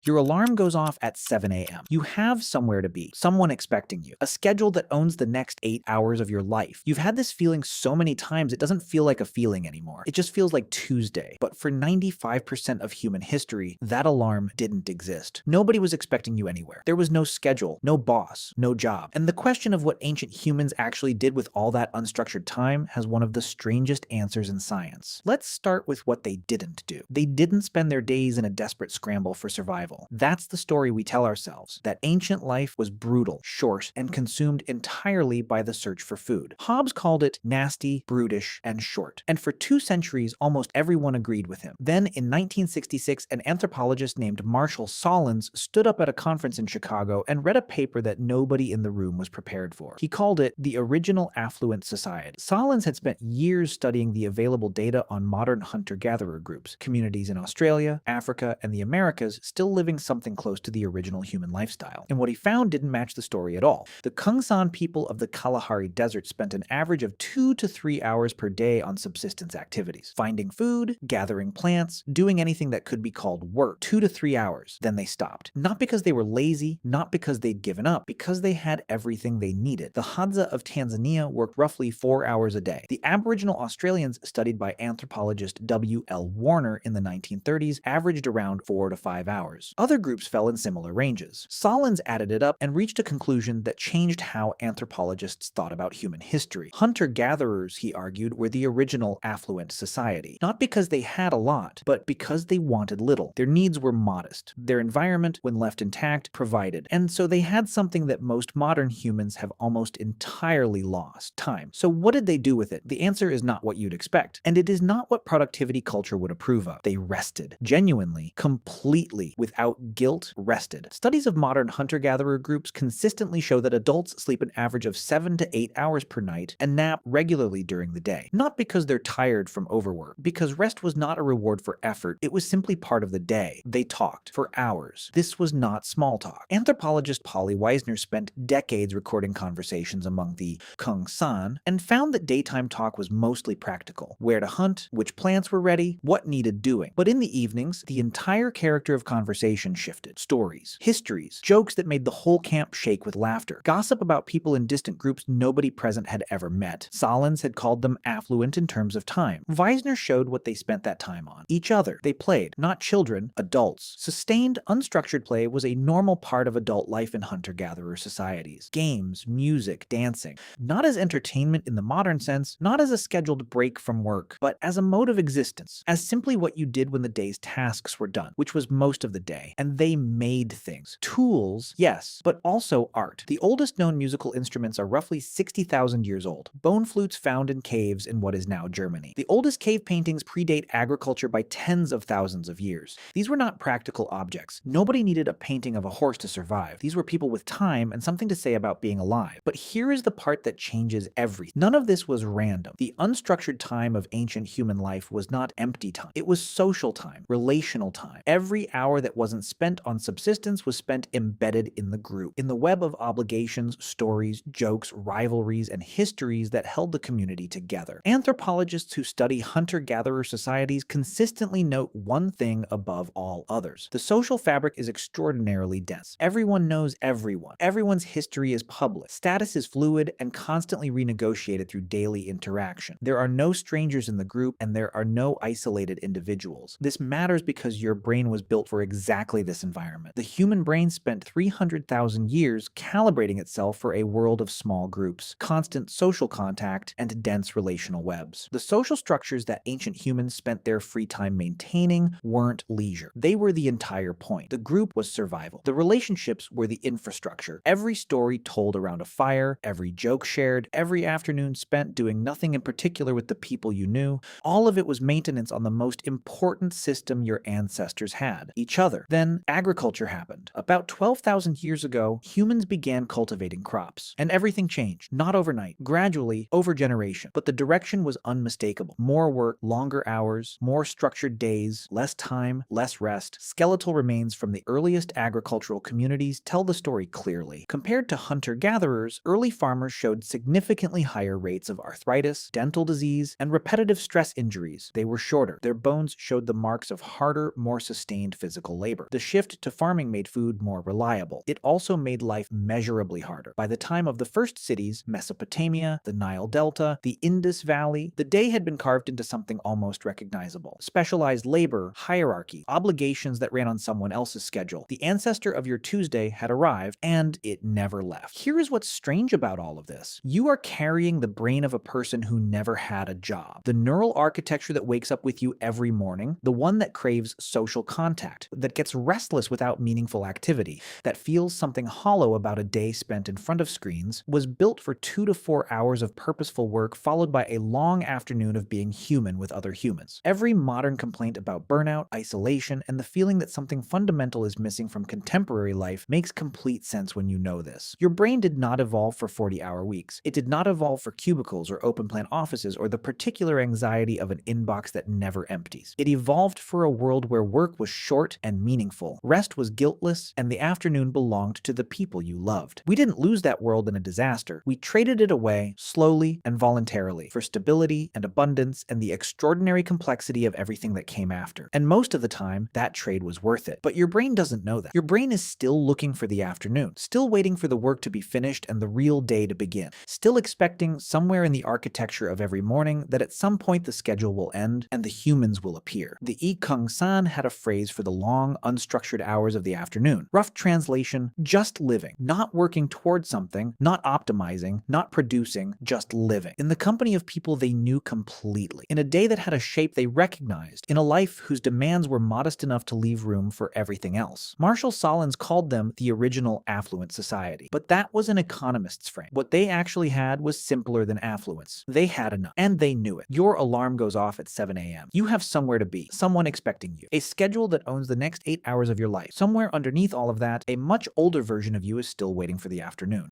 Your alarm goes off at 7 a.m. You have somewhere to be, someone expecting you, a schedule that owns the next 8 hours of your life. You've had this feeling so many times it doesn't feel like a feeling anymore. It just feels like Tuesday. But for 95% of human history, that alarm didn't exist. Nobody was expecting you anywhere. There was no schedule, no boss, no job. And the question of what ancient humans actually did with all that unstructured time has one of the strangest answers in science. Let's start with what they didn't do. They didn't spend their days in a desperate scramble for survival. That's the story we tell ourselves, that ancient life was brutal, short, and consumed entirely by the search for food. Hobbes called it nasty, brutish, and short. And for 2 centuries, almost everyone agreed with him. Then, in 1966, an anthropologist named Marshall Sahlins stood up at a conference in Chicago and read a paper that nobody in the room was prepared for. He called it the original Affluent Society. Sahlins had spent years studying the available data on modern hunter-gatherer groups, communities in Australia, Africa, and the Americas still living something close to the original human lifestyle. And what he found didn't match the story at all. The Kungsan people of the Kalahari Desert spent an average of 2 to 3 hours per day on subsistence activities, finding food, gathering plants, doing anything that could be called work. 2 to 3 hours. Then they stopped. Not because they were lazy, not because they'd given up, because they had everything they needed. The Hadza of Tanzania worked roughly 4 hours a day. The Aboriginal Australians, studied by anthropologist W.L. Warner in the 1930s, averaged around 4 to 5 hours. Other groups fell in similar ranges. Sahlins added it up and reached a conclusion that changed how anthropologists thought about human history. Hunter-gatherers, he argued, were the original affluent society. Not because they had a lot, but because they wanted little. Their needs were modest. Their environment, when left intact, provided. And so they had something that most modern humans have almost entirely lost: time. So what did they do with it? The answer is not what you'd expect. And it is not what productivity culture would approve of. They rested. Genuinely, completely, without guilt, rested. Studies of modern hunter-gatherer groups consistently show that adults sleep an average of 7 to 8 hours per night and nap regularly during the day. Not because they're tired from overwork, because rest was not a reward for effort, it was simply part of the day. They talked for hours. This was not small talk. Anthropologist Polly Weisner spent decades recording conversations among the Kungsan and found that daytime talk was mostly practical: where to hunt, which plants were ready, what needed doing. But in the evenings, the entire character of conversation shifted. Stories, histories, jokes that made the whole camp shake with laughter, gossip about people in distant groups nobody present had ever met. Sahlins had called them affluent in terms of time. Weisner showed what they spent that time on: each other. They played, not children, adults. Sustained, unstructured play was a normal part of adult life in hunter-gatherer societies. Games, music, dancing. Not as entertainment in the modern sense, not as a scheduled break from work, but as a mode of existence, as simply what you did when the day's tasks were done, which was most of the day. And they made things. Tools, yes, but also art. The oldest known musical instruments are roughly 60,000 years old. Bone flutes found in caves in what is now Germany. The oldest cave paintings predate agriculture by tens of thousands of years. These were not practical objects. Nobody needed a painting of a horse to survive. These were people with time and something to say about being alive. But here is the part that changes everything. None of this was random. The unstructured time of ancient human life was not empty time. It was social time, relational time. Every hour that wasn't spent on subsistence was spent embedded in the group, in the web of obligations, stories, jokes, rivalries, and histories that held the community together. Anthropologists who study hunter-gatherer societies consistently note one thing above all others: the social fabric is extraordinarily dense. Everyone knows everyone. Everyone's history is public. Status is fluid and constantly renegotiated through daily interaction. There are no strangers in the group, and there are no isolated individuals. This matters because your brain was built for exactly this environment. The human brain spent 300,000 years calibrating itself for a world of small groups, constant social contact, and dense relational webs. The social structures that ancient humans spent their free time maintaining weren't leisure. They were the entire point. The group was survival. The relationships were the infrastructure. Every story told around a fire, every joke shared, every afternoon spent doing nothing in particular with the people you knew, all of it was maintenance on the most important system your ancestors had: each other. Then agriculture happened. About 12,000 years ago, humans began cultivating crops. And everything changed. Not overnight. Gradually, over generation. But the direction was unmistakable. More work, longer hours, more structured days, less time, less rest. Skeletal remains from the earliest agricultural communities tell the story clearly. Compared to hunter-gatherers, early farmers showed significantly higher rates of arthritis, dental disease, and repetitive stress injuries. They were shorter. Their bones showed the marks of harder, more sustained physical labor. labor. The shift to farming made food more reliable. It also made life measurably harder. By the time of the first cities, Mesopotamia, the Nile Delta, the Indus Valley, the day had been carved into something almost recognizable. Specialized labor, hierarchy, obligations that ran on someone else's schedule. The ancestor of your Tuesday had arrived, and it never left. Here is what's strange about all of this. You are carrying the brain of a person who never had a job. The neural architecture that wakes up with you every morning, the one that craves social contact, that gets restless without meaningful activity, that feels something hollow about a day spent in front of screens, was built for 2 to 4 hours of purposeful work followed by a long afternoon of being human with other humans. Every modern complaint about burnout, isolation, and the feeling that something fundamental is missing from contemporary life makes complete sense when you know this. Your brain did not evolve for 40-hour weeks. It did not evolve for cubicles or open-plan offices or the particular anxiety of an inbox that never empties. It evolved for a world where work was short and meaningful, rest was guiltless, and the afternoon belonged to the people you loved. We didn't lose that world in a disaster. We traded it away, slowly and voluntarily, for stability and abundance and the extraordinary complexity of everything that came after. And most of the time, that trade was worth it. But your brain doesn't know that. Your brain is still looking for the afternoon, still waiting for the work to be finished and the real day to begin, still expecting somewhere in the architecture of every morning that at some point the schedule will end and the humans will appear. The I Kung San had a phrase for the long, unstructured hours of the afternoon. Rough translation, just living, not working towards something, not optimizing, not producing, just living. In the company of people they knew completely, in a day that had a shape they recognized, in a life whose demands were modest enough to leave room for everything else. Marshall Sahlins called them the original Affluent Society. But that was an economist's frame. What they actually had was simpler than affluence. They had enough, and they knew it. Your alarm goes off at 7 a.m. You have somewhere to be, someone expecting you, a schedule that owns the next 8 hours of your life. Somewhere underneath all of that, a much older version of you is still waiting for the afternoon.